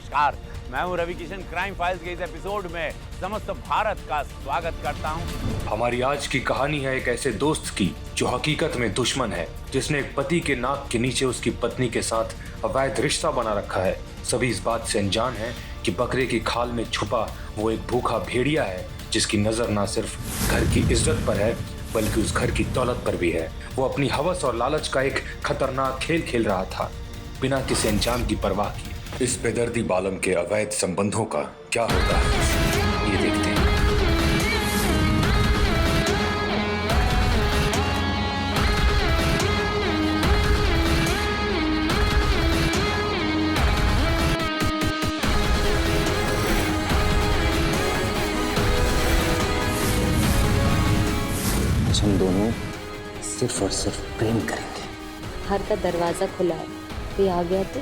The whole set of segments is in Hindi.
नमस्कार, मैं हूं रवि किशन। क्राइम फाइल्स के इस एपिसोड में समस्त भारत का स्वागत करता हूं। हमारी आज की कहानी है एक ऐसे दोस्त की जो हकीकत में दुश्मन है, जिसने एक पति के नाक के नीचे उसकी पत्नी के साथ अवैध रिश्ता बना रखा है। सभी इस बात से अनजान है कि बकरे की खाल में छुपा वो एक भूखा भेड़िया है, जिसकी नजर ना सिर्फ घर की इज्जत पर है बल्कि उस घर की दौलत पर भी है। वो अपनी हवस और लालच का एक खतरनाक खेल खेल रहा था, बिना किसी अंजाम की परवाह किए। इस बेदर्दी बालम के अवैध संबंधों का क्या होता है, ये देखते हैं। हम दोनों सिर्फ और सिर्फ प्रेम करेंगे। घर का दरवाजा खुला है, कोई आ गया तो?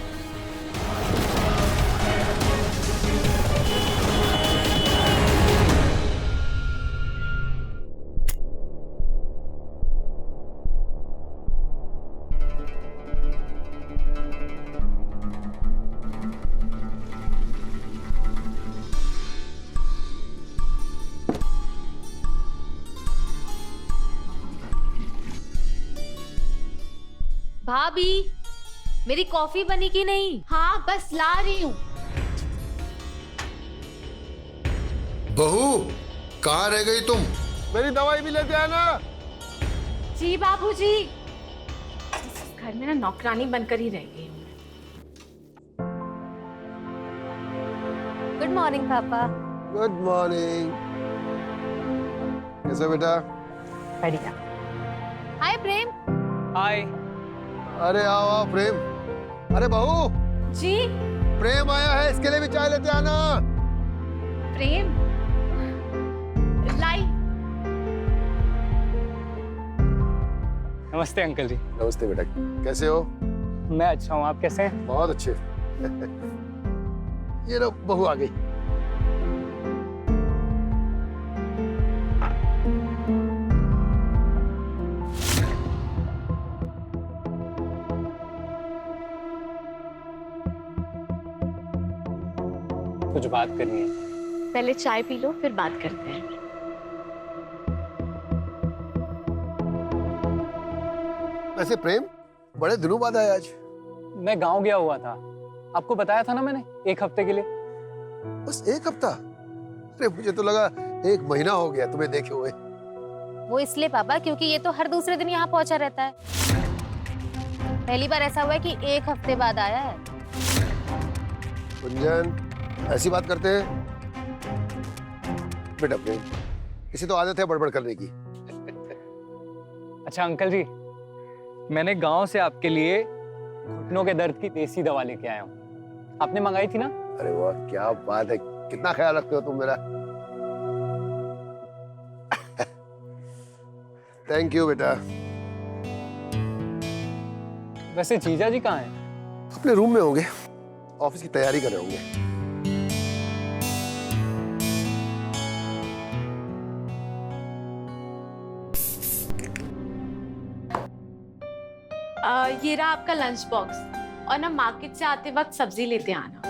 भाभी, मेरी कॉफी बनी कि नहीं? हाँ, बस ला रही हूँ। बहू, कहाँ रह गई तुम? मेरी दवाई भी लेते आना। जी बाबूजी। घर में ना नौकरानी बनकर ही रह गई हूँ। गुड मॉर्निंग पापा। Good morning. कैसे बेटा? बढ़िया। हाय प्रेम। हाय। अरे आओ आओ प्रेम। अरे बहू, जी। प्रेम आया है, इसके लिए भी चाय लेते आना। प्रेम लाई। नमस्ते अंकल जी। नमस्ते बेटा, कैसे हो? मैं अच्छा हूँ, आप कैसे हैं? बहुत अच्छे। ये लो बहू आ गई। कुछ बात करनी है। पहले चाय पी लो, फिर बात करते हैं। वैसे प्रेम, बड़े दिनों बाद आया आज। मैं गांव गया हुआ था, आपको बताया था ना मैंने, 1 हफ्ते के लिए। बस 1 हफ्ता? अरे मुझे तो लगा 1 महीना हो गया तुम्हें देखे हुए। वो इसलिए पापा क्योंकि ये तो हर दूसरे दिन यहाँ पहुँचा रहता है। पहली बार ऐसा हुआ है कि 1 हफ्ते बाद आया है। गुंजन, ऐसी बात करते हैं बेटा प्रेम, इसे तो आदत है बड़बड़ करने की। अच्छा अंकल जी, मैंने गांव से आपके लिए घुटनों के दर्द की देसी दवा लेके आया हूँ। आपने मंगाई थी ना? अरे वाह, क्या बात है, कितना ख्याल रखते हो तुम मेरा। थैंक यू बेटा। वैसे जीजा जी कहाँ हैं? अपने रूम में होंगे, ऑफिस की तैयारी कर रहे होंगे। ये रहा आपका लंच बॉक्स, और ना मार्केट से आते वक्त सब्जी लेते आना।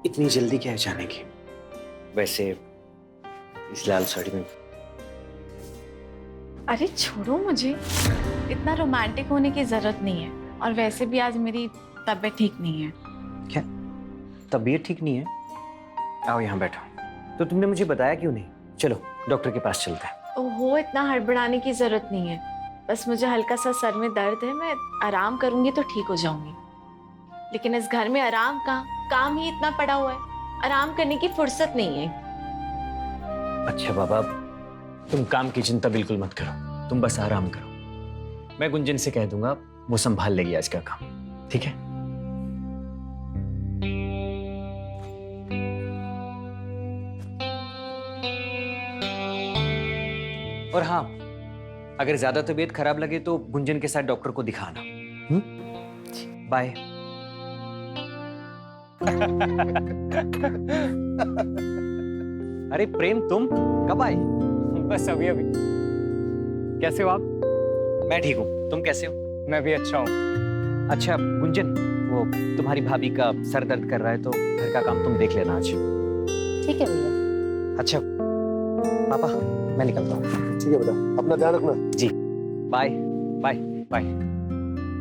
इतनी जल्दी क्या है जाने की? वैसे इस लाल साड़ी में। अरे छोड़ो मुझे, इतना रोमांटिक होने की जरूरत नहीं है। और वैसे भी आज मेरी तबीयत ठीक नहीं है। क्या तबीयत ठीक नहीं है? आओ यहाँ बैठो। तो तुमने मुझे बताया क्यों नहीं? चलो डॉक्टर के पास चलते हैं। ओहो, इतना हड़बड़ाने की जरूरत नहीं है। बस मुझे हल्का सा सर में दर्द है, मैं आराम करूंगी तो ठीक हो जाऊंगी। लेकिन इस घर में आराम कहाँ, काम ही इतना पड़ा हुआ है, आराम करने की फुर्सत नहीं है। अच्छा बाबा, तुम काम की चिंता बिल्कुल मत करो, तुम बस आराम करो। मैं गुंजन से कह दूंगा, वो संभाल लेगी आज का काम, ठीक है? और हाँ, अगर ज्यादा तबीयत खराब लगे तो गुंजन के साथ डॉक्टर को दिखाना। बाय। अरे प्रेम, तुम कब आई? बस अभी अभी। कैसे हो आप? मैं ठीक हूँ, तुम कैसे हो? मैं भी अच्छा हूँ। अच्छा गुंजन, वो तुम्हारी भाभी का सर दर्द कर रहा है तो घर का काम तुम देख लेना आज। ठीक है भैया। अच्छा पापा, मैं निकलता हूँ। ठीक है बेटा, अपना ध्यान रखना। जी, बाय बाय बाय।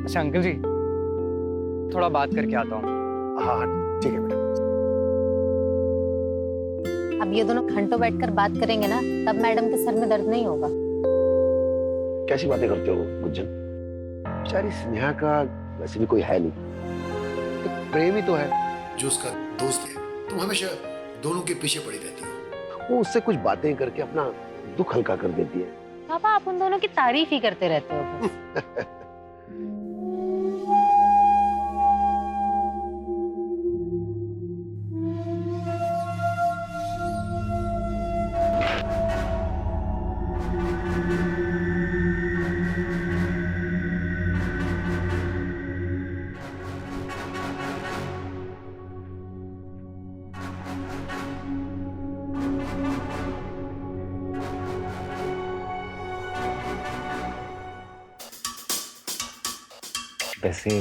अच्छा अंकल जी, थोड़ा बात करके आता हूँ। हाँ ठीक है बेटा। अब ये दोनों घंटों बैठकर बात करेंगे ना, तब मैडम के सर में दर्द नहीं होगा। कैसी बातें करते हो गुंजन? बेचारी स्नेहा का वैसे भी कोई है नहीं, एक प्रेम ही तो है जो उसका दोस्त है। तुम हमेशा दोनों के पीछे पड़ी रहती हो। वो उससे कुछ बातें करके अपना दुख हल्का कर देती है। पापा आप उन दोनों की तारीफ ही करते रहते हो। वैसे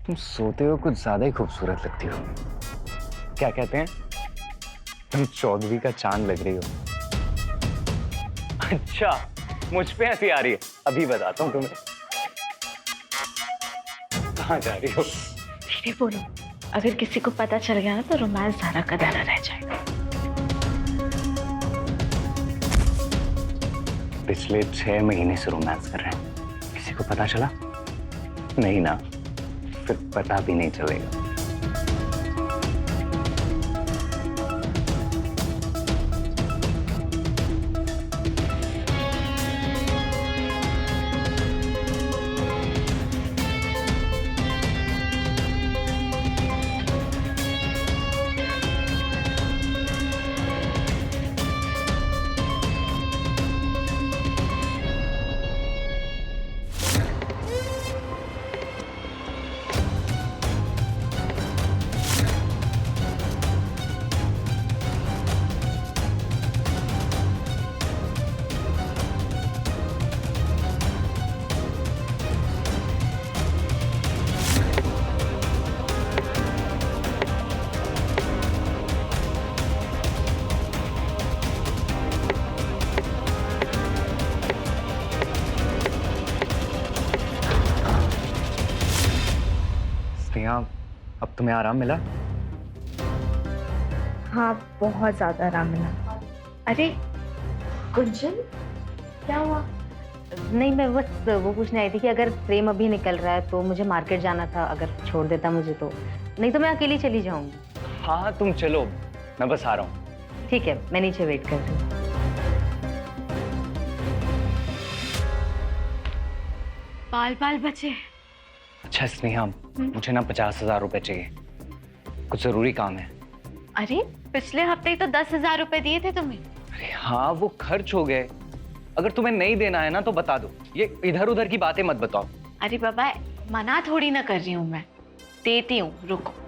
तुम सोते हो कुछ ज्यादा ही खूबसूरत लगती हो। क्या कहते हैं, तुम चौदहवीं का चांद लग रही हो। अच्छा, मुझ पे हंसी आ रही है, अभी बताता हूँ तुम्हें। कहाँ जा रही हो? धीरे बोलो, अगर किसी को पता चल गया ना तो रोमांस धारा का दाना रह जाएगा। पिछले 6 महीने से रोमांस कर रहे हैं, किसी को पता चला? नहीं ना, फिर पता भी नहीं चलेगा। अब तुम्हें आराम मिला? हाँ, बहुत ज्यादा आराम मिला। अरे गुंजन, क्या हुआ? नहीं, मैं बस वो पूछने आई थी कि अगर प्रेम अभी निकल रहा है तो मुझे मार्केट जाना था, अगर छोड़ देता मुझे तो। नहीं तो मैं अकेली चली जाऊंगी। हाँ तुम चलो, मैं बस आ रहा हूँ। ठीक है, मैं नीचे वेट कर रही हूँ। बाल बाल बचे। अच्छा स्नेहा, मुझे ना 50,000 रुपए चाहिए, कुछ जरूरी काम है। अरे पिछले हफ्ते ही तो 10,000 रुपए दिए थे तुम्हें। अरे हाँ, वो खर्च हो गए। अगर तुम्हें नहीं देना है ना तो बता दो, ये इधर उधर की बातें मत बताओ। अरे बाबा, मना थोड़ी ना कर रही हूँ मैं, देती हूँ, रुको।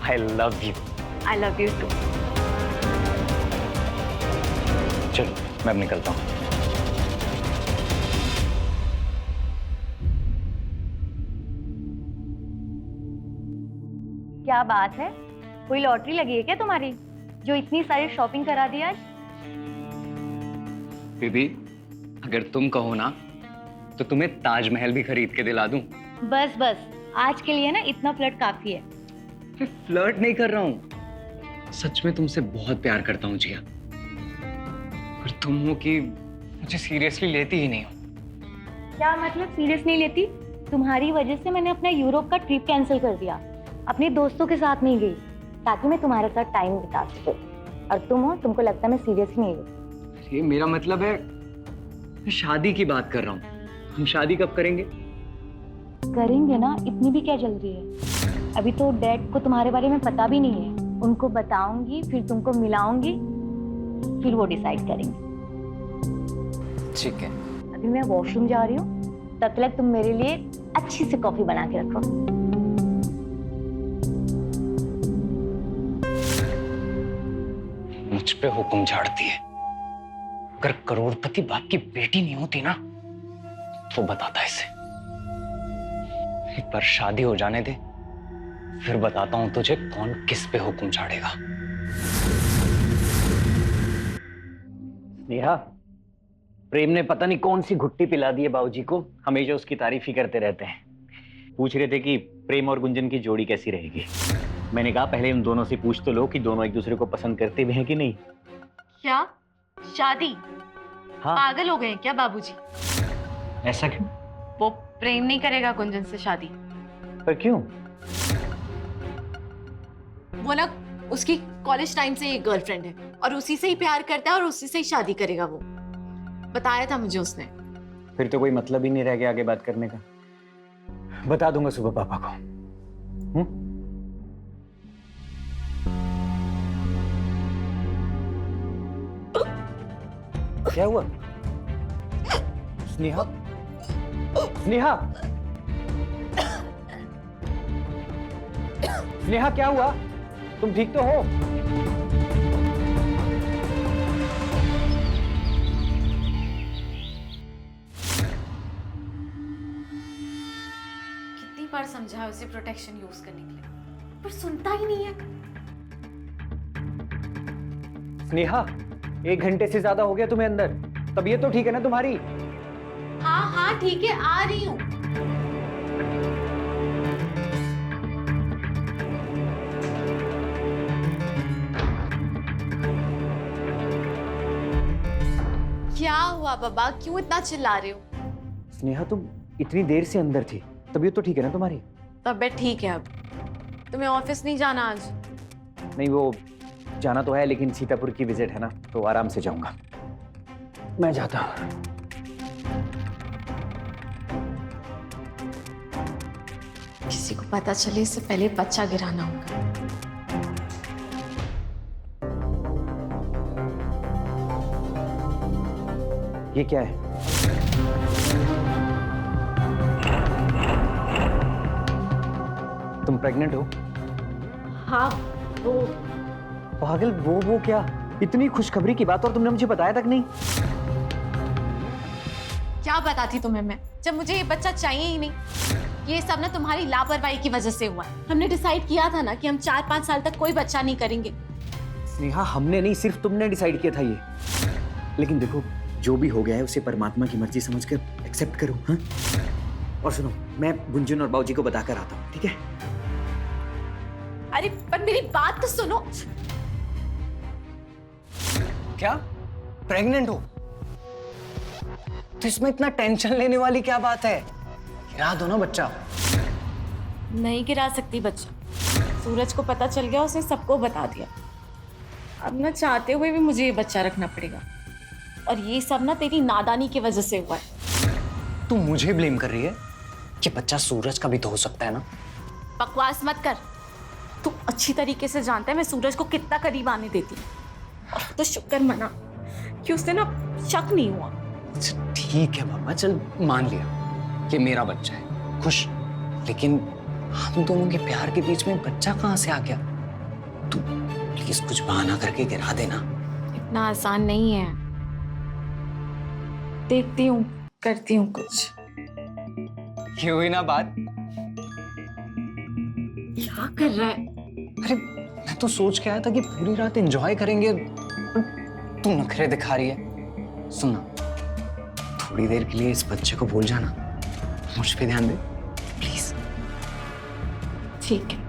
I love you. I love you too. चलो मैं अब निकलता हूँ। क्या बात है, कोई लॉटरी लगी है क्या तुम्हारी जो इतनी सारी शॉपिंग करा दी आज? दीदी, अगर तुम कहो ना तो तुम्हें ताजमहल भी खरीद के दिला दूं। बस बस, आज के लिए ना इतना फ्लर्ट काफी है। मैं फ्लर्ट नहीं कर रहा हूँ, सच में तुमसे बहुत प्यार करता हूँ जिया। पर तुम हो कि मुझे सीरियसली लेती ही नहीं हो। क्या मतलब सीरियस नहीं लेती? तुम्हारी वजह से मैंने अपना यूरोप का ट्रिप कैंसिल कर दिया, अपने दोस्तों के साथ नहीं गई ताकि मैं तुम्हारे साथ टाइम बिता सकूं। और तुम हो, तुमको लगता है मैं सीरियस ही नहीं हूँ। ये मेरा मतलब है, मैं शादी की बात कर रहा हूँ। हम शादी कब करेंगे? करेंगे ना, इतनी भी क्या जल्दी है? अभी तो डैड को तुम्हारे बारे में पता भी नहीं है। उनको बताऊंगी, फिर तुमको मिलाऊंगी, फिर वो डिसाइड करेंगे। ठीक है। अभी मैं वॉशरूम जा रही हूँ, तब तक तुम मेरे लिए अच्छी सी कॉफी बना के रखो। मुझ पे हुक्म झाड़ती है। अगर करोड़पति बाप की बेटी नहीं होती ना तो बताता इसे। एक बार शादी हो जाने दे, फिर बताता हूं तुझे कौन किस पे हुक्म झाड़ेगा। नेहा, प्रेम ने पता नहीं कौन सी घुट्टी पिला दी है बाबूजी को, हमेशा उसकी तारीफ ही करते रहते हैं। पूछ रहे थे कि प्रेम और गुंजन की जोड़ी कैसी रहेगी। मैंने कहा पहले उन दोनों से पूछ तो लो कि दोनों एक दूसरे को पसंद करते भी हैं कि नहीं। क्या शादी? हाँ। पागल हो गए हैं क्या बाबूजी? ऐसा क्यों? वो प्रेम नहीं करेगा गुंजन से शादी। पर क्यों? वो ना उसकी कॉलेज टाइम से एक गर्लफ्रेंड है और उसी से ही प्यार करता है और उसी से ही शादी करेगा। वो बताया था मुझे उसने। फिर तो कोई मतलब ही नहीं रह गया आगे बात करने का। बता दूंगा सुबह पापा को। क्या हुआ? स्नेहा, स्नेहा, स्नेहा क्या हुआ? तुम ठीक तो हो? कितनी बार समझाया उसे प्रोटेक्शन यूज करने के लिए, पर सुनता ही नहीं है। स्नेहा, 1 घंटे से ज्यादा हो गया तुम्हें अंदर। तबीयत तो ठीक है ना तुम्हारी? हाँ हाँ ठीक है, आ रही हूँ। क्या हुआ बाबा, क्यों इतना चिल्ला रहे हो? स्नेहा, तुम इतनी देर से अंदर थी, तबीयत तो ठीक है ना तुम्हारी? तबीयत ठीक है। अब तुम्हें ऑफिस नहीं जाना आज? नहीं, वो जाना तो है लेकिन सीतापुर की विजिट है ना, तो आराम से जाऊंगा। मैं जाता हूँ। किसी को पता चले इससे पहले बच्चा गिराना होगा। ये क्या है? तुम प्रेग्नेंट हो? हाँ वो पागल, वो क्या? इतनी खुशखबरी की बात और तुमने मुझे बताया तक नहीं। क्या बताती तुम्हें मैं, जब मुझे ये बच्चा चाहिए ही नहीं। ये सब ना तुम्हारी लापरवाही की वजह से हुआ है। हमने डिसाइड किया था ना कि हम 4-5 साल तक कोई बच्चा नहीं करेंगे। स्नेहा, हमने नहीं, सिर्फ तुमने डिसाइड किया था ये। लेकिन देखो, जो भी हो गया है उसे परमात्मा की मर्जी समझकर एक्सेप्ट करो। हाँ? और सुनो, मैं गुंजन और बाबूजी को बताकर आता हूँ, ठीक है? अरे पर मेरी बात तो सुनो। क्या प्रेग्नेंट हो? तो इसमें इतना टेंशन लेने वाली क्या बात है? गिरा दो ना बच्चा। नहीं गिरा सकती बच्चा। सूरज को पता चल गया, उसने सबको बता दिया। अब ना चाहते हुए भी मुझे ये बच्चा रखना पड़ेगा। और ये सब ना तेरी नादानी की वजह से हुआ है। तू मुझे ब्लेम कर रही है? कि बच्चा सूरज का भी तो हो सकता है ना? बकवास मत कर। तू अच्छी तरीके से जानता है मैं सूरज को कितना करीब आने देती हूँ। और तो शुक्र मना कि उसने ना शक नहीं हुआ। अच्छा, ठीक है मामा, चल मान लिया कि मेरा बच्चा है, खुश। लेकिन हम दोनों के प्यार के बीच में बच्चा कहाँ से आ गया? तू प्लीज कुछ बहाना करके गिरा देना। इतना आसान नहीं है। देखती हूँ, करती हूँ कुछ। ये हुई ना बात। क्या कर रहा है? अरे मैं तो सोच के आया था कि पूरी रात एंजॉय करेंगे, तू नखरे दिखा रही है। सुनना, थोड़ी देर के लिए इस बच्चे को भूल जाना, मुझ पे ध्यान दे प्लीज। ठीक है।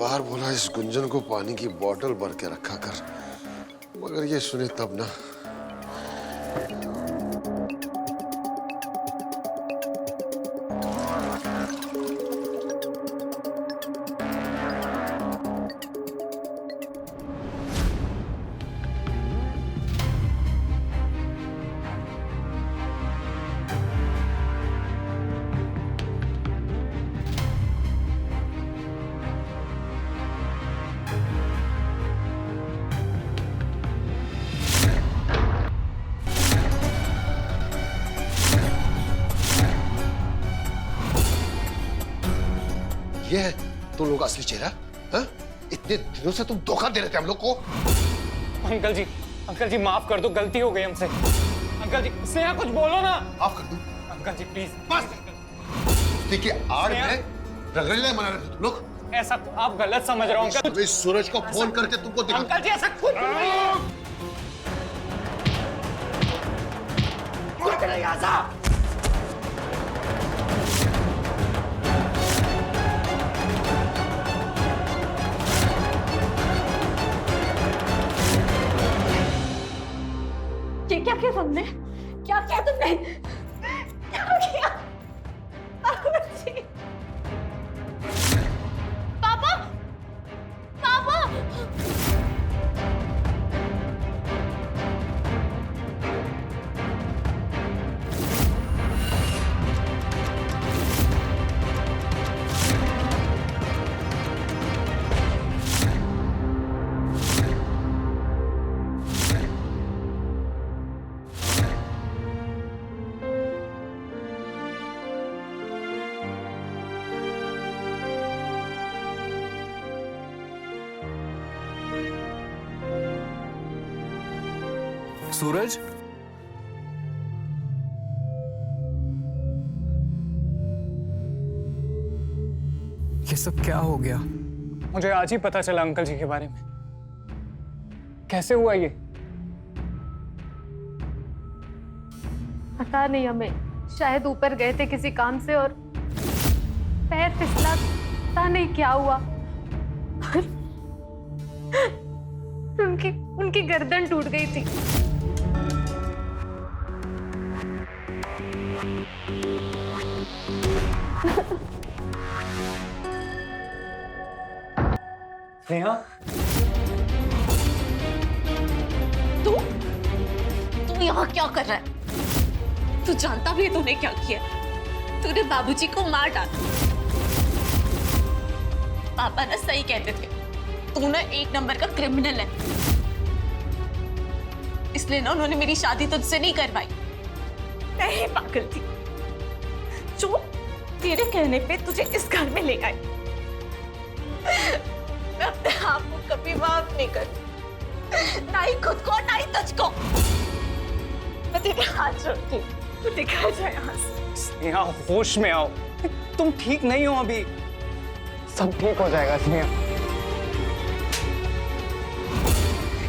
बार बोला इस गुंजन को पानी की बोतल भर के रखा कर, मगर ये सुने तब ना। ये है तुम लोग का असली चेहरा? हाँ? इतने दिनों से तुम धोखा दे रहे थे हम लोग को। अंकल जी माफ कर दो, गलती हो गई हमसे। अंकल जी, स्नेहा कुछ बोलो ना। माफ कर दूं? Uncle ji please. बस देखिए, आड़ में रगड़ने मना रहे थे तुम लोग। ऐसा आप गलत समझ रहे हो अंकल। मैं सूरज को फोन करके तुमको दिखा। अंकल जी ऐसा कुछ नहीं। ये क्या किया तुमने? क्या किया तुमने? क्या किया? पापा! पापा! सूरज, ये सब क्या हो गया? मुझे आज ही पता चला अंकल जी के बारे में। कैसे हुआ ये? पता नहीं, हमें शायद ऊपर गए थे किसी काम से और पैर फिसला, पता नहीं क्या हुआ। उनकी गर्दन टूट गई थी। स्नेहा, तू यहाँ क्या कर रहा है? तू जानता भी है तूने क्या किया? तूने बाबूजी को मार डाला। पापा ना सही कहते थे, तू ना एक नंबर का क्रिमिनल है। इसलिए ना उन्होंने मेरी शादी तुझसे नहीं करवाई। मैं ही पागल थी जो तेरे कहने पे तुझे इस घर में ले आई। मैं अपने आप को कभी माफ नहीं करती, ना ही खुद को ना ही तुझको। मैं तेरे हाथ जोड़ती हूँ, तू दिखा जाए यहाँ से। स्नेहा होश में आओ, तुम ठीक नहीं हो अभी। सब ठीक हो जाएगा स्नेहा।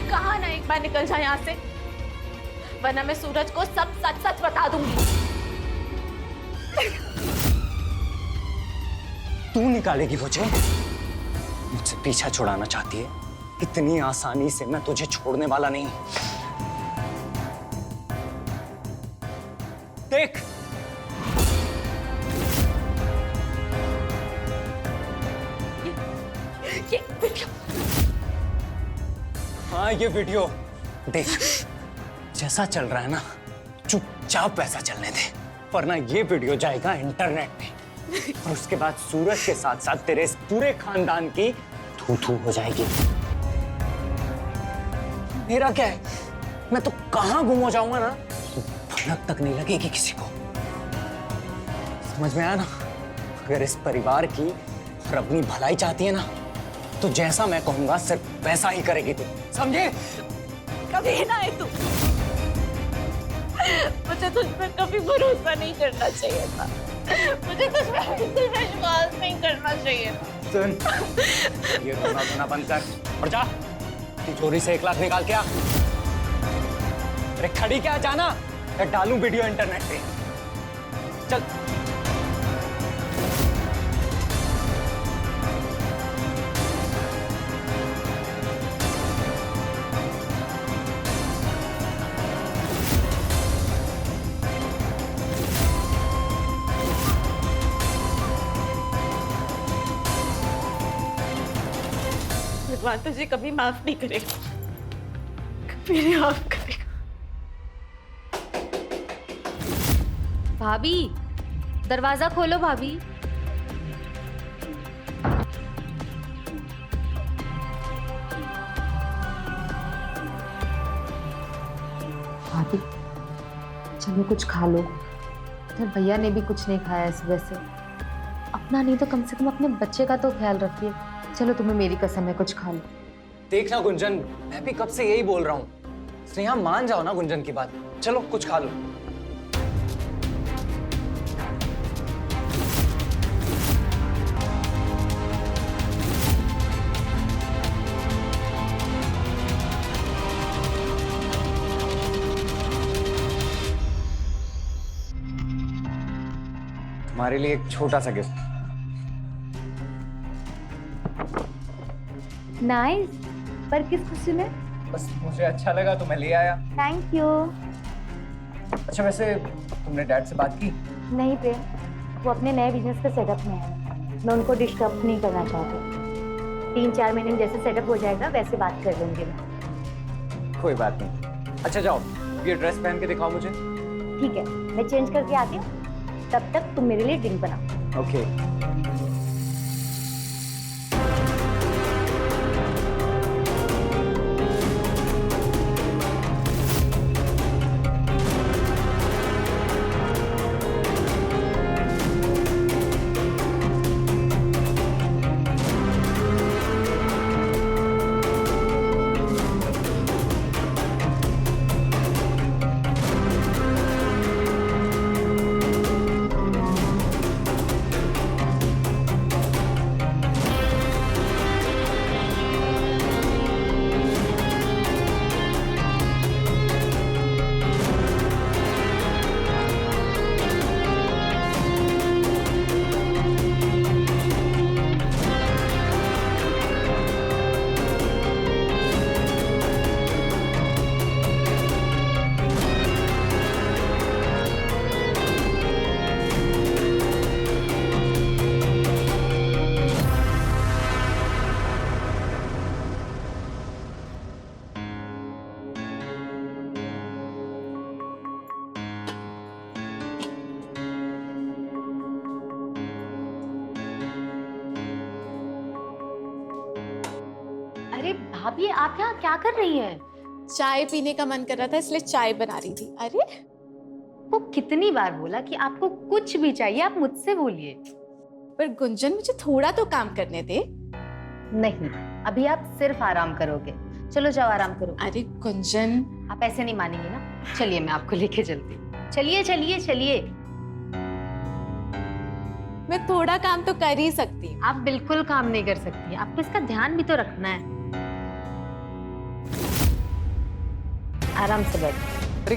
कहा ना एक बार निकल जाए यहाँ से, वरना मैं सूरज को सब सच सच बता दूंगी। तू निकालेगी मुझे? मुझसे पीछा छुड़ाना चाहती है? इतनी आसानी से मैं तुझे छोड़ने वाला नहीं। देख, ये वीडियो। हाँ ये वीडियो देख। जैसा चल रहा है ना, चुपचाप वैसा चलने दे, वरना ये वीडियो जाएगा इंटरनेट पे और उसके बाद सूरज के साथ साथ तेरे इस पूरे खानदान की थू-थू हो जाएगी। मेरा क्या है, मैं तो कहां गुम हो जाऊंगा ना, भनक तक नहीं लगेगी किसी को। समझ में आया ना? अगर इस परिवार की और अपनी भलाई चाहती है ना, तो जैसा मैं कहूंगा सिर्फ वैसा ही करेगी तू, समझे? कभी ना है तू। मुझे तुझ पर कभी भरोसा नहीं करना चाहिए था। मुझे तुझ पर बिल्कुल विश्वास नहीं करना चाहिए था। सुन, ये रोना धोना बंद कर और जा तिजोरी से 1 लाख निकाल के आ। अरे खड़ी क्या, जाना या डालूं वीडियो इंटरनेट पे? चल। भगवान तुझे कभी माफ नहीं करेगा, कभी नहीं माफ करेगा। भाभी, दरवाजा खोलो भाभी। भाभी, चलो कुछ खा लो। इधर भैया ने भी कुछ नहीं खाया इस वजह से। अपना नहीं तो कम से कम अपने बच्चे का तो ख्याल रखिए। चलो, तुम्हें मेरी कसम है, कुछ खा लो। देखना गुंजन, मैं भी कब से यही बोल रहा हूँ। स्नेहा मान जाओ ना गुंजन की बात। चलो कुछ खा लो। तुम्हारे लिए एक छोटा सा गिफ्ट। नाइस, पर किस खुशी में? बस मुझे अच्छा लगा तो मैं ले आया। Thank you. अच्छा वैसे तुमने डैड से बात की? नहीं प्रेम, वो अपने नए बिजनेस के सेटअप में है। मैं उनको डिस्टर्ब नहीं करना चाहती। 3-4 महीने में जैसे सेटअप हो जाएगा वैसे बात कर लूंगी मैं। कोई बात नहीं। अच्छा जाओ, ये ड्रेस पहन के दिखाओ मुझे। ठीक है, मैं चेंज करके आती हूँ। तब तक तुम मेरे लिए ड्रिंक बनाओ। ओके। अरे भाभी, आप यहाँ क्या कर रही हैं? चाय पीने का मन कर रहा था इसलिए चाय बना रही थी। अरे वो कितनी बार बोला कि आपको कुछ भी चाहिए आप मुझसे बोलिए। पर गुंजन, मुझे थोड़ा तो काम करने दे। नहीं, अभी आप सिर्फ आराम करोगे। चलो जाओ आराम करो। अरे गुंजन, आप ऐसे नहीं मानेंगे ना। चलिए मैं आपको लेके चलती हूँ। चलिए चलिए चलिए। मैं थोड़ा काम तो कर ही सकती हूँ। आप बिल्कुल काम नहीं कर सकती, आपको इसका ध्यान भी तो रखना है। आराम से बैठो। अरे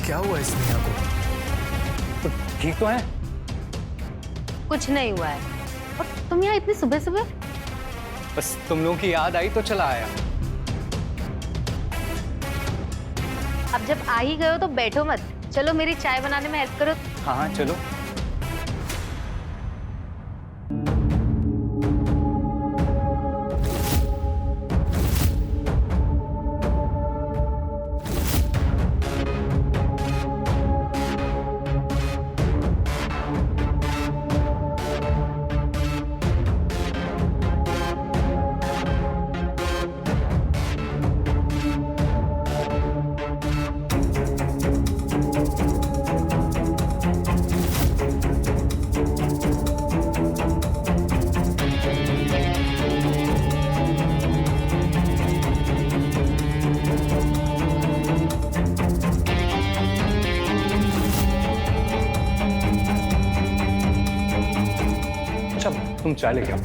क्या हुआ है स्नेहा को? तो ठीक तो है? कुछ नहीं हुआ है। और तुम यहाँ इतनी सुबह सुबह? बस तुम लोगों की याद आई तो चला आया। अब जब आ ही गए हो तो बैठो मत। चलो मेरी चाय बनाने में हेल्प करो। हाँ हाँ चलो। तुम चाय लेके आओ।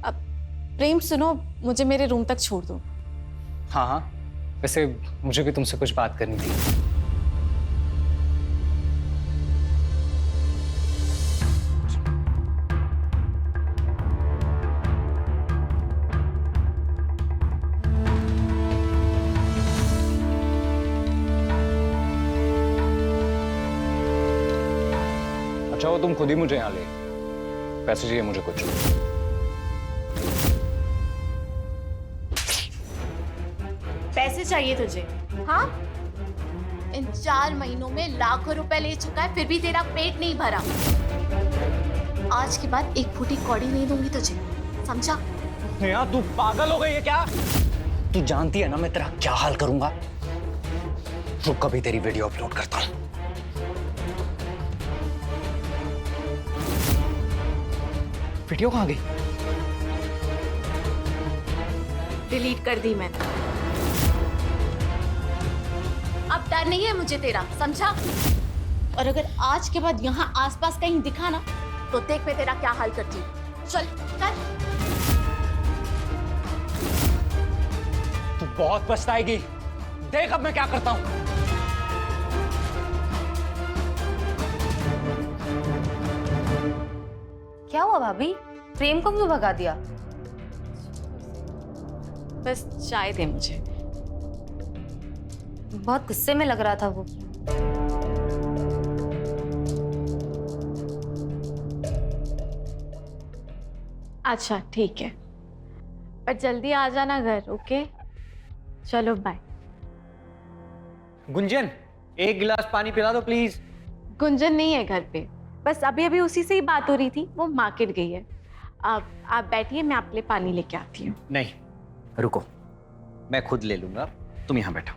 अब प्रेम सुनो, मुझे मेरे रूम तक छोड़ दो। हाँ हाँ, वैसे मुझे भी तुमसे कुछ बात करनी थी। हो तुम खुद ही मुझे यहाँ ले। पैसे चाहिए मुझे कुछ। पैसे चाहिए तुझे? हाँ, इन 4 महीनों में लाखों रुपए ले चुका है, फिर भी तेरा पेट नहीं भरा। आज के बाद एक फूटी कौड़ी नहीं दूंगी तुझे, समझा? नेहा तू पागल हो गई है क्या? तू जानती है ना मैं तेरा क्या हाल करूंगा। रुक, कभी तेरी वीडियो अपलोड करता हूं। वीडियो कहां गई? डिलीट कर दी मैंने। अब डर नहीं है मुझे तेरा, समझा? और अगर आज के बाद यहाँ आसपास कहीं दिखा ना तो देख मैं तेरा क्या हाल करती हूँ। चल कर। तू बहुत पछताएगी, देख अब मैं क्या करता हूं। क्या हुआ भाभी? प्रेम को क्यों भगा दिया? बस चाय दे मुझे। बहुत गुस्से में लग रहा था वो। अच्छा ठीक है, पर जल्दी आ जाना घर, ओके? चलो बाय। गुंजन, एक गिलास पानी पिला दो प्लीज। गुंजन नहीं है घर पे, बस अभी अभी उसी से ही बात हो रही थी, वो मार्केट गई है। अब आप बैठिए, मैं आपके लिए पानी लेके आती हूँ। नहीं, रुको, मैं खुद ले लूंगा, तुम यहाँ बैठो।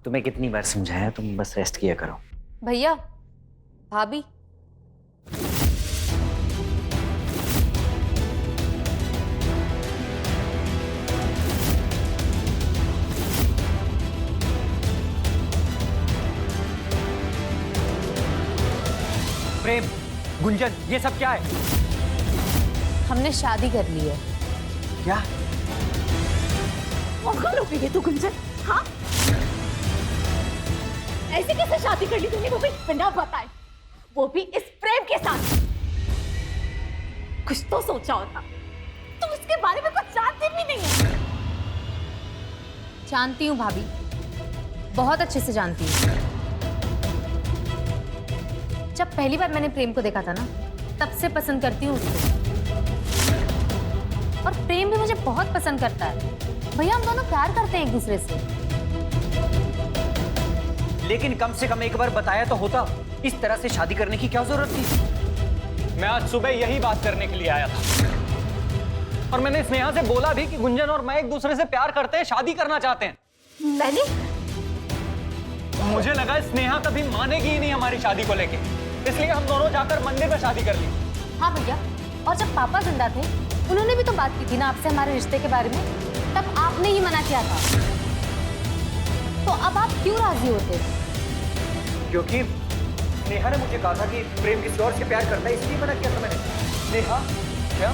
तुम्हें कितनी बार समझाया, तुम बस रेस्ट किया करो। भैया, भाभी, प्रेम, गुंजन, ये सब क्या है? हमने शादी कर ली है। क्या? पागल हो गई है तू गुंजन, हाँ? ऐसे कैसे शादी कर ली तूने, वो भी बिना बताए, वो भी इस प्रेम के साथ? कुछ तो सोचा होता, तुम इसके बारे में कुछ जानती भी नहीं है। जानती हूँ भाभी, बहुत अच्छे से जानती हूँ। जब पहली बार मैंने प्रेम को देखा था ना, तब से पसंद करती हूँ उसको, और प्रेम भी मुझे बहुत पसंद करता है। भैया, हम दोनों प्यार करते हैं एक दूसरे से। लेकिन कम से कम एक बार बताया तो होता। इस तरह से शादी करने की क्या जरूरत थी? मैं आज सुबह यही बात करने के लिए आया था, और मैंने स्नेहा से बोला भी कि गुंजन और मैं एक दूसरे से प्यार करते हैं, शादी करना चाहते हैं। मैंने? मुझे लगा स्नेहा कभी मानेगी ही नहीं हमारी शादी को लेके, इसलिए हम दोनों जाकर मंदिर में शादी कर ली। हाँ भैया, और जब पापा जिंदा थे, उन्होंने भी तो बात की थी ना आपसे हमारे रिश्ते के बारे में, तब आपने ही मना किया था। तो अब आप क्यों राजी होते? क्योंकि नेहा ने मुझे कहा था कि प्रेम किसी और से प्यार करता है, इसलिए मना किया था मैंने। नेहा? क्या?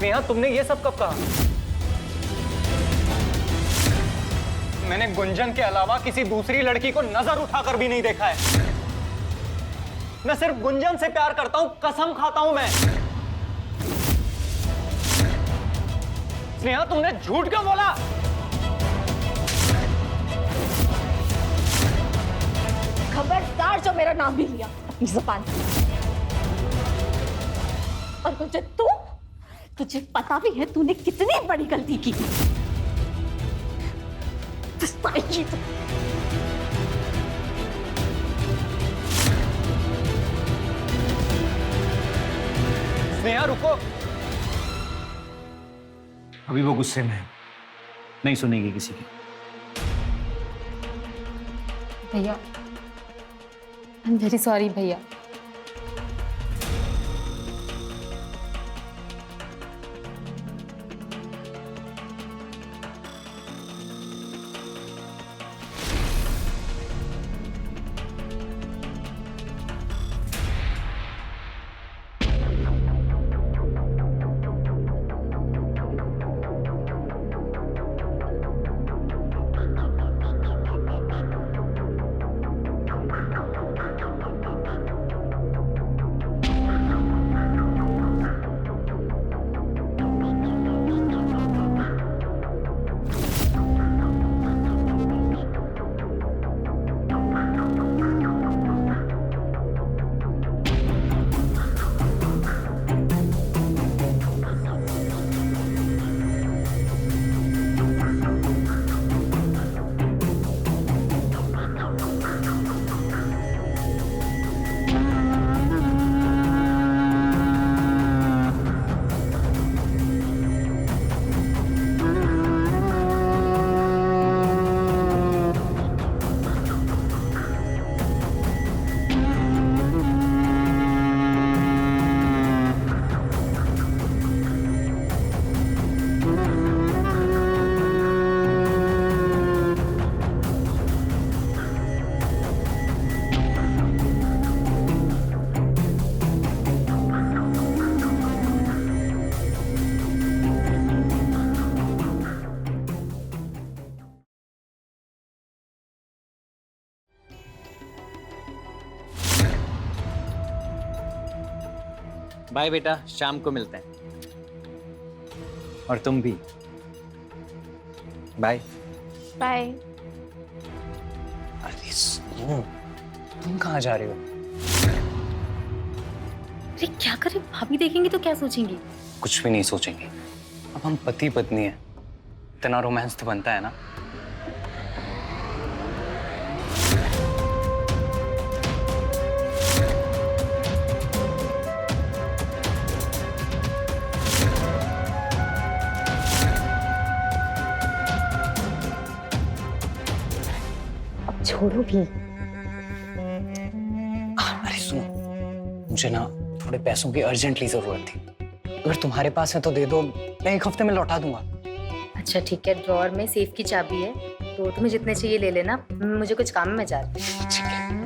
नेहा, तुमने ये सब कब कहा? मैंने गुंजन के अलावा किसी दूसरी लड़की को नजर उठाकर भी नहीं देखा है। मैं सिर्फ गुंजन से प्यार करता हूं, कसम खाता हूं मैं। स्नेहा, तुमने झूठ क्यों बोला? खबरदार जो मेरा नाम भी लिया अपनी जुबान से। और तुझे पता भी है तूने कितनी बड़ी गलती की। पछताएगी तू। स्नेहा रुको। अभी वो गुस्से में है, नहीं सुनेगी किसी की। भैया, आई एम वेरी सॉरी भैया। बाय बेटा, शाम को मिलते हैं। और तुम भी बाय। बाय। अरे सुनो, तुम कहाँ जा रहे हो? अरे क्या करें, भाभी देखेंगी तो क्या सोचेंगी? कुछ भी नहीं सोचेंगे। अब हम पति पत्नी हैं, इतना रोमांस तो बनता है ना। अब छोड़ो भी। अरे सुनो, मुझे ना थोड़े पैसों की अर्जेंटली जरूरत थी। अगर तुम्हारे पास है तो दे दो, मैं 1 हफ्ते में लौटा दूंगा। अच्छा ठीक है, ड्रॉअर में सेफ की चाबी है, तो तुम्हें जितने चाहिए ले लेना। मुझे कुछ काम है, मैं जा रही हूँ। ठीक है।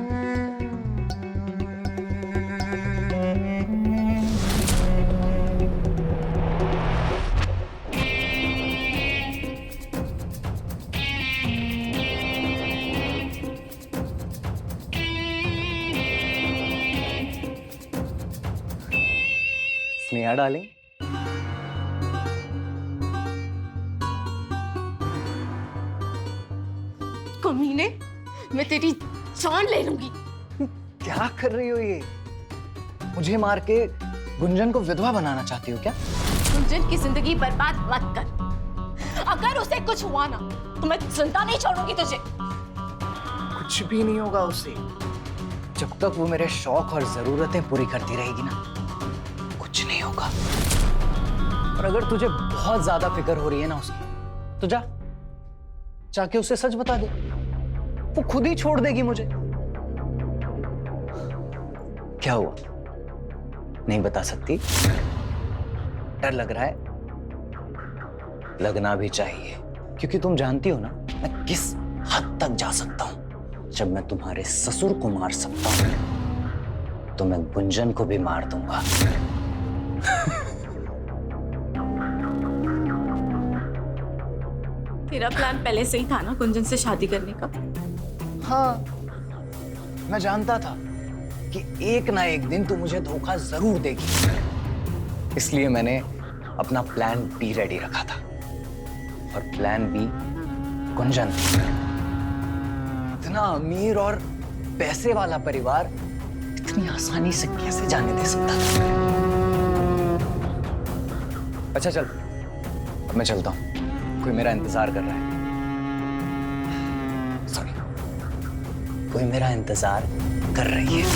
स्नेहा डार्लिंग, कमीने, मैं तेरी जान ले लूंगी। क्या कर रही हो ये? मुझे मार के गुंजन को विधवा बनाना चाहती हो क्या? गुंजन की जिंदगी बर्बाद मत कर। अगर उसे कुछ हुआ ना तो मैं जिंदा नहीं छोड़ूंगी तुझे। कुछ भी नहीं होगा उसे। जब तक वो मेरे शौक और जरूरतें पूरी करती रहेगी ना, कुछ नहीं होगा। और अगर तुझे बहुत ज्यादा फिक्र हो रही है ना उसकी, तो जाके उसे सच बता दे। वो खुद ही छोड़ देगी मुझे। क्या हुआ? नहीं बता सकती? डर लग रहा है? लगना भी चाहिए, क्योंकि तुम जानती हो ना मैं किस हद तक जा सकता हूं। जब मैं तुम्हारे ससुर को मार सकता हूं, तो मैं गुंजन को भी मार दूंगा। तेरा प्लान पहले से ही था ना गुंजन से शादी करने का? हाँ, मैं जानता था कि एक ना एक दिन तू मुझे धोखा जरूर देगी। इसलिए मैंने अपना प्लान बी रेडी रखा था। और प्लान बी गुंजन थी। इतना अमीर और पैसे वाला परिवार इतनी आसानी से कैसे जाने दे सकता था? अच्छा चल, अब मैं चलता हूं। कोई मेरा इंतजार कर रहा है। सॉरी, कोई मेरा इंतजार कर रही है।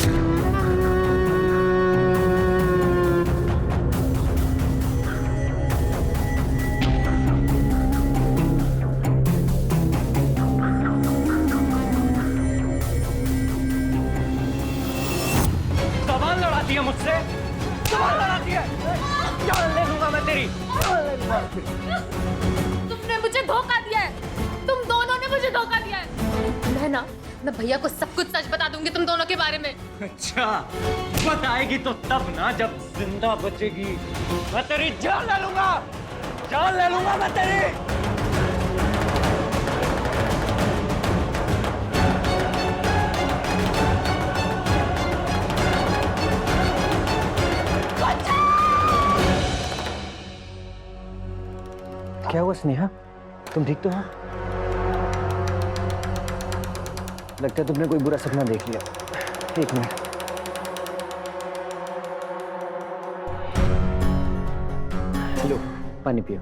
सवाल लड़ाती है मुझसे, सवाल लड़ाती है। जान ले लूंगा मैं तेरी, जान ले लूंगा। तुमने मुझे धोखा दिया है, तुम दोनों ने मुझे धोखा दिया है। मैं भैया को सब कुछ सच बता दूंगी तुम दोनों के बारे में। अच्छा, बताएगी तो तब ना जब जिंदा बचेगी। मैं तेरी जान ले लूंगा, जान ले लूंगा मैं तेरी। क्या हुआ स्नेहा? तुम ठीक तो हो? लगता है तुमने कोई बुरा सपना देख लिया। एक मिनट। लो, पानी पियो।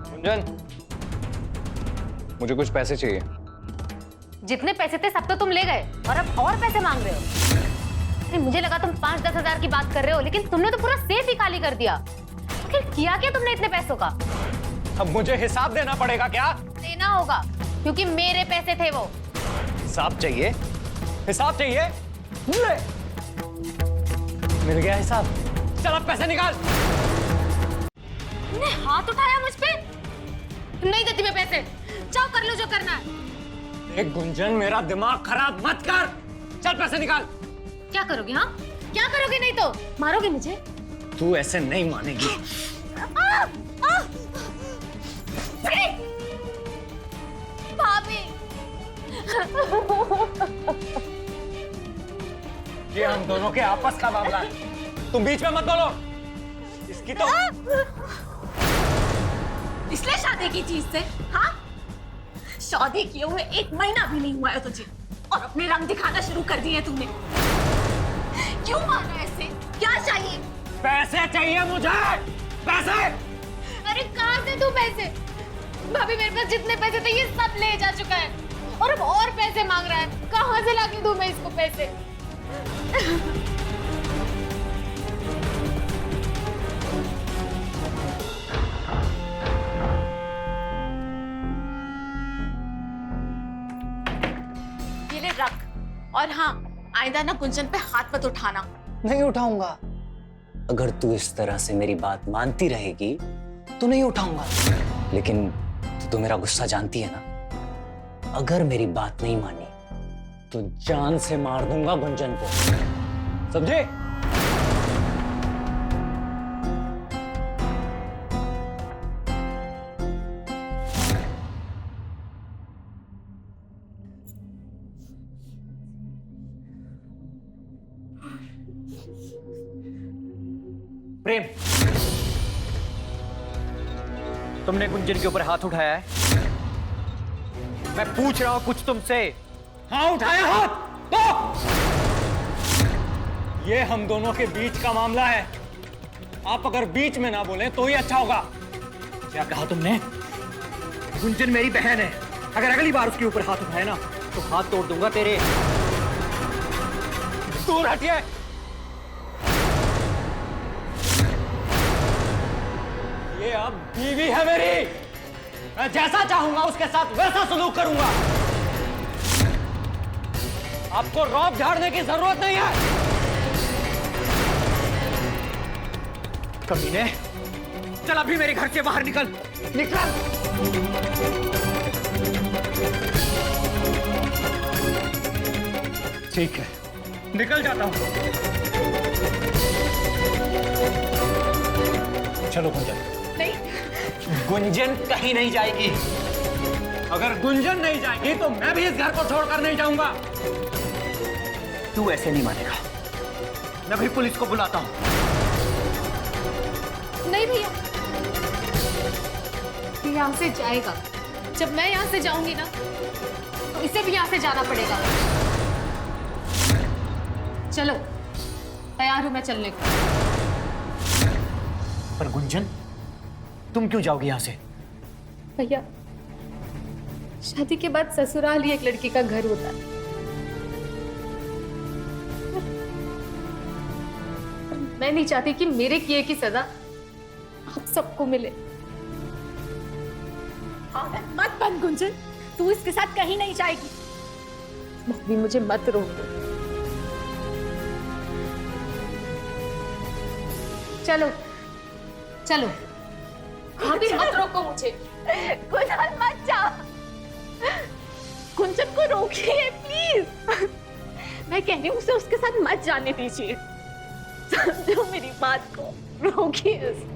गुंजन, मुझे कुछ पैसे चाहिए। जितने पैसे थे सब तो तुम ले गए और अब और पैसे मांग रहे हो। अरे मुझे लगा तुम 5-10 हजार की बात कर रहे हो, लेकिन तुमने तो पूरा सेफ ही खाली कर दिया। आखिर किया क्या तुमने इतने पैसों का? अब मुझे हिसाब देना पड़ेगा क्या? देना होगा, क्योंकि मेरे पैसे थे वो। हिसाब चाहिए? हिसाब चाहिए? ले। मिल गया हिसाब। चल अब पैसे निकाल। तुमने हाथ उठाया मुझ पे? नहीं देती मैं पैसे। जाओ कर लो जो करना है। एक गुंजन, मेरा दिमाग खराब मत कर। चल पैसे निकाल। क्या करोगे? हाँ क्या करोगे? नहीं तो मारोगे मुझे? तू ऐसे नहीं मानेगी। भाभी, ये हम दोनों के आपस का मामला है, तुम बीच में मत बोलो। इसकी तो इसलिए शादी की चीज से, हाँ? शादी किए हुए 1 महीना भी नहीं हुआ है तुझे और अपने रंग दिखाना शुरू कर दिए तूने। क्यों मांगा ऐसे? क्या चाहिए? पैसे चाहिए मुझे, पैसे। अरे कहाँ से तू पैसे? भाभी मेरे पास जितने पैसे थे ये सब ले जा चुका है और अब और पैसे मांग रहा है। कहाँ से लाके दूं मैं इसको पैसे? ये ले रख। और हाँ, आइंदा ना गुंजन पे हाथ मत उठाना। नहीं उठाऊंगा। अगर तू इस तरह से मेरी बात मानती रहेगी तो नहीं उठाऊंगा। लेकिन तू तो मेरा गुस्सा जानती है ना। अगर मेरी बात नहीं मानी तो जान से मार दूंगा गुंजन को, समझे? प्रेम, तुमने गुंजन के ऊपर हाथ उठाया है? मैं पूछ रहा हूं कुछ तुमसे। हाँ, उठाया हाथ तो। ये हम दोनों के बीच का मामला है। आप अगर बीच में ना बोले तो ही अच्छा होगा। क्या कहा तुमने? गुंजन मेरी बहन है। अगर अगली बार उसके ऊपर हाथ उठाए ना तो हाथ तोड़ दूंगा तेरे। दूर हटिए। ये अब बीवी है मेरी। मैं जैसा चाहूंगा उसके साथ वैसा सलूक करूंगा। आपको रौब झाड़ने की जरूरत नहीं है। कमीने, चल अभी मेरे घर से बाहर निकल। निकल। ठीक है, निकल जाता हूं। चलो गुंजन। नहीं, गुंजन कहीं नहीं जाएगी। अगर गुंजन नहीं जाएगी तो मैं भी इस घर को छोड़कर नहीं जाऊंगा। तू ऐसे नहीं मानेगा। मैं भी पुलिस को बुलाता हूं। नहीं भैया, ये यहाँ से जाएगा। जब मैं यहाँ से जाऊंगी ना तो इसे भी यहाँ से जाना पड़ेगा। चलो, तैयार हूं मैं चलने को। पर गुंजन, तुम क्यों जाओगी यहाँ से? भैया, शादी के बाद ससुराल ही एक लड़की का घर होता है। मैं नहीं चाहती कि मेरे किए की सजा आप सबको मिले। मत बन गुंजन, तू इसके साथ कहीं नहीं जाएगी। भाभी मुझे मत रोको। चलो चलो, भाभी मत रोको मुझे। गुंजन मत जा। गुंजन को रोकिए प्लीज। मैं कह रही हूँ उसे उसके साथ मत जाने दीजिए। समझो मेरी बात को, रोकिए उसे।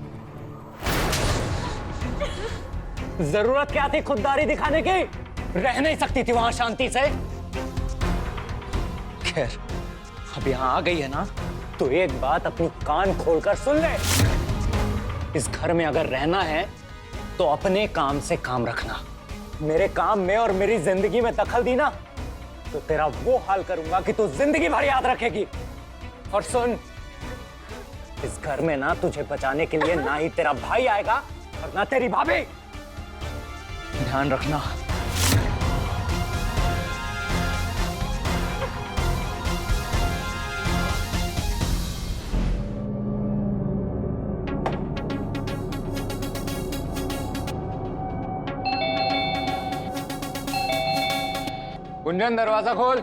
जरूरत क्या थी खुददारी दिखाने की? रह नहीं सकती थी वहां शांति से? खैर, अब यहां आ गई है ना तो एक बात अपनी कान खोलकर सुन ले। इस घर में अगर रहना है तो अपने काम से काम रखना। मेरे काम में और मेरी जिंदगी में दखल दी ना तो तेरा वो हाल करूंगा कि तू जिंदगी भर याद रखेगी। और सुन, इस घर में ना तुझे बचाने के लिए ना ही तेरा भाई आएगा और ना तेरी भाभी। ध्यान रखना। गुंजन, दरवाजा खोल।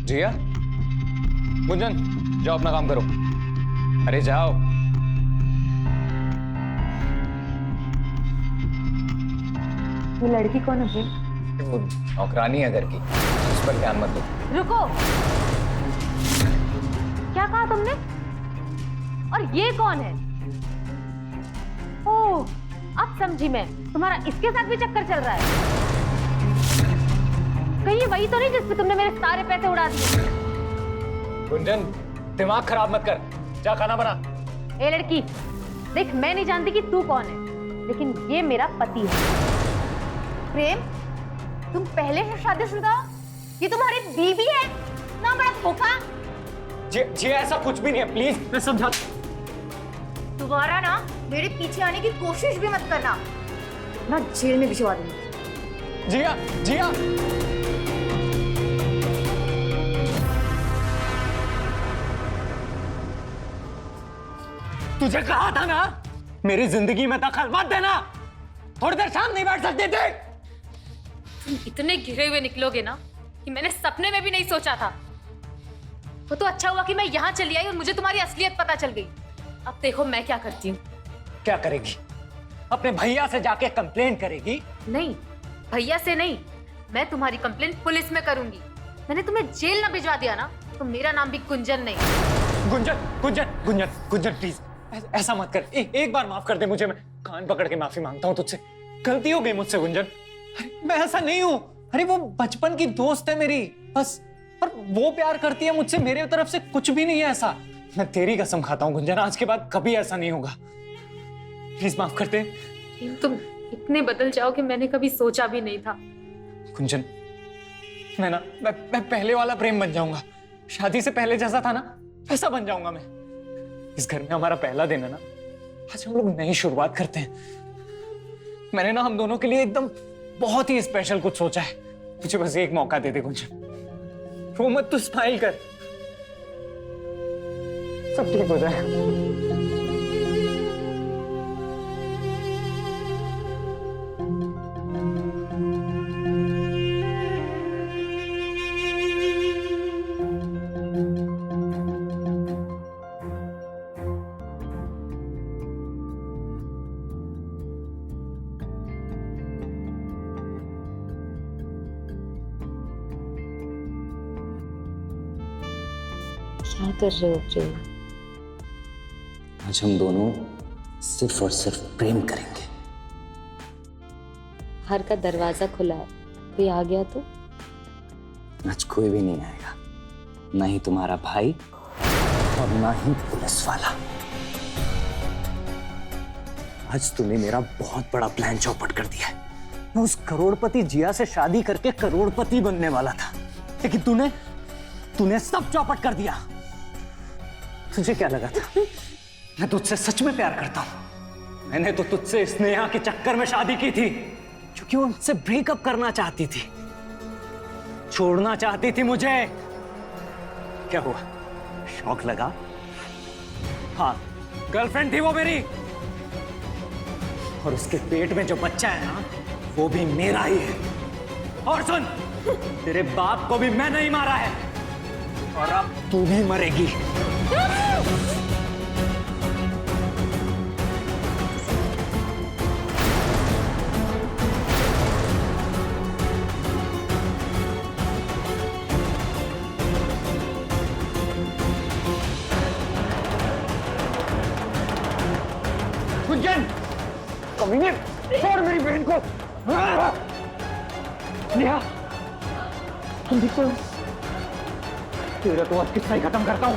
जिया, गुंजन, जाओ अपना काम करो। अरे जाओ। वो लड़की कौन है प्रेम? वो नौकरानी है घर की, उस पर ध्यान मत दो। रुको, क्या कहा तुमने? और ये कौन है? ओह, अब समझी मैं, तुम्हारा इसके साथ भी चक्कर चल रहा है। कहीं ये वही तो नहीं जिस पे तुमने मेरे सारे पैसे उड़ा दिए? गुंजन, दिमाग खराब मत कर, जा खाना बना। ए लड़की, देख मैं नहीं जानती कि तू कौन है, लेकिन ये मेरा पति है। प्रेम, तुम पहले से शादीशुदा हो? ये तुम्हारी बीवी है? ना बड़ा धोखा। जी ऐसा कुछ भी नहीं है, प्लीज मैं समझा। दोबारा ना मेरे पीछे आने की कोशिश भी मत करना, ना जेल में भिजवा दूंगी। जिया, जिया। तुझे कहा था ना, मेरी जिंदगी में दखल मत देना। थोड़ी देर शांत नहीं बैठ सकते थे? तुम इतने घिरे हुए निकलोगे ना कि मैंने सपने में भी नहीं सोचा था। वो तो अच्छा हुआ कि मैं यहाँ चली आई और मुझे तुम्हारी असलियत पता चल गई। अब देखो मैं क्या करती हूँ। क्या करेगी? अपने भैया से जाके कंप्लेंट करेगी? नहीं, भैया से नहीं, मैं तुम्हारी कंप्लेंट पुलिस में करूंगी। मैंने तुम्हें जेल ना भिजवा दिया ना तो मेरा नाम भी गुंजन नहीं। गुंजन, गुंजन, गुंजन, गुंजन प्लीज ऐसा मत कर। एक बार माफ कर दे मुझे, मैं कान पकड़ के माफी मांगता हूँ तुझसे। गलती हो गई मुझसे गुंजन। अरे मैं ऐसा नहीं हूँ। अरे वो बचपन की दोस्त है मेरी बस, और वो प्यार करती है मुझसे। मेरे तरफ से कुछ भी नहीं है ऐसा। मैं तेरी कसम खाता हूँ गुंजन, आज के बाद कभी ऐसा नहीं होगा। प्लीज माफ कर दे। तुम इतने बदल जाओ कि मैंने कभी सोचा भी नहीं था। गुंजन, मैं पहले वाला प्रेम बन जाऊंगा। शादी से पहले जैसा था ना वैसा बन जाऊंगा मैं। इस घर में हमारा पहला दिन है ना, आज हम लोग नई शुरुआत करते हैं। मैंने ना हम दोनों के लिए एकदम बहुत ही स्पेशल कुछ सोचा है। मुझे बस एक मौका दे दे गुंजन। रो मत, तू स्माइल कर, सब ठीक हो जाए। क्या कर रहे हो प्रेम? आज हम दोनों सिर्फ और सिर्फ प्रेम करेंगे। घर का दरवाजा खुला है, कोई आ गया तो? आज कोई भी नहीं आएगा, ना ही तुम्हारा भाई और ना ही पुलिस वाला। आज तूने मेरा बहुत बड़ा प्लान चौपट कर दिया है। मैं उस करोड़पति जिया से शादी करके करोड़पति बनने वाला था, लेकिन तूने सब चौपट कर दिया। तुझे क्या लगा था मैं तुझसे सच में प्यार करता हूं? मैंने तो तुझसे स्नेहा के चक्कर में शादी की थी, क्योंकि वो मुझसे ब्रेकअप करना चाहती थी, छोड़ना चाहती थी मुझे। क्या हुआ, शौक लगा? हाँ, गर्लफ्रेंड थी वो मेरी, और उसके पेट में जो बच्चा है ना वो भी मेरा ही है। और सुन, तेरे बाप को भी मैं नहीं मारा है, और अब तू भी मरेगी। गुंजन, कमीने, छोड़ मेरी बहन को। नेहा, तुम ठीक हो? तेरा तो आज किस्सा ही खत्म करता हूं।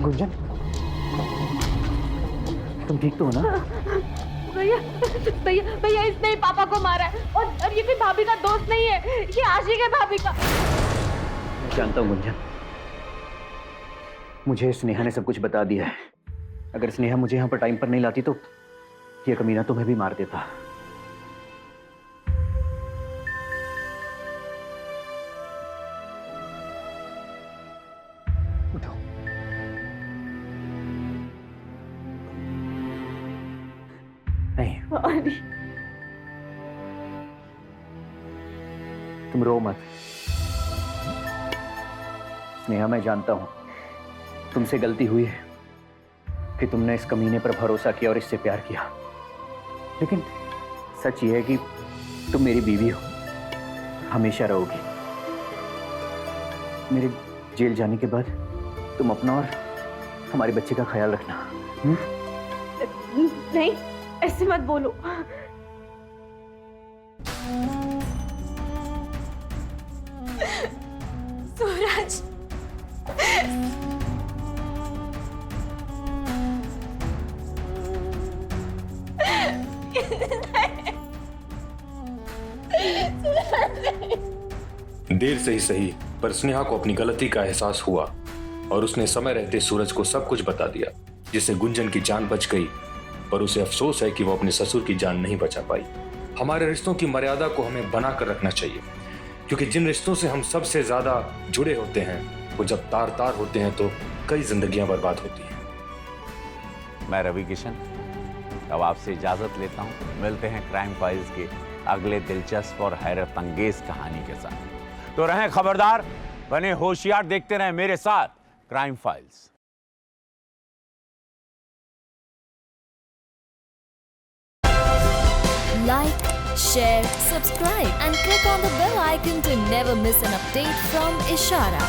गुंजन, तुम ठीक तो हो ना? भैया भैया भैया, इसने ही पापा को मारा है, और ये कोई भाभी का दोस्त नहीं है, ये आशिक है भाभी का। मैं जानता हूँ गुंजन, मुझे स्नेहा ने सब कुछ बता दिया है। अगर स्नेहा मुझे यहाँ पर टाइम पर नहीं लाती तो ये कमीना तुम्हें भी मार देता। उठो। नहीं, तुम रो मत। स्नेहा, मैं जानता हूं तुमसे गलती हुई है कि तुमने इस कमीने पर भरोसा किया और इससे प्यार किया, लेकिन सच ये है कि तुम मेरी बीवी हो, हमेशा रहोगी। मेरे जेल जाने के बाद तुम अपना और हमारे बच्चे का ख्याल रखना। नहीं, ऐसे मत बोलो। सूरज, देर से ही सही, पर स्नेहा को अपनी गलती का एहसास हुआ और उसने समय रहते सूरज को सब कुछ बता दिया, जिससे गुंजन की जान बच गई। पर उसे अफसोस है कि वो अपने ससुर की जान नहीं बचा पाई। हमारे रिश्तों की मर्यादा को हमें बना कर रखना चाहिए, क्योंकि जिन रिश्तों से हम सबसे ज्यादा जुड़े होते हैं वो जब तार तार होते हैं तो कई जिंदगियां बर्बाद होती हैं। मैं रवि किशन अब आपसे इजाजत लेता हूं। मिलते हैं क्राइम फाइल्स के अगले दिलचस्प और हैरत अंगेज कहानी के साथ। तो रहें खबरदार, बने होशियार, देखते रहें मेरे साथ crime files. Like, share, subscribe and click on the bell icon to never miss an update from Ishara.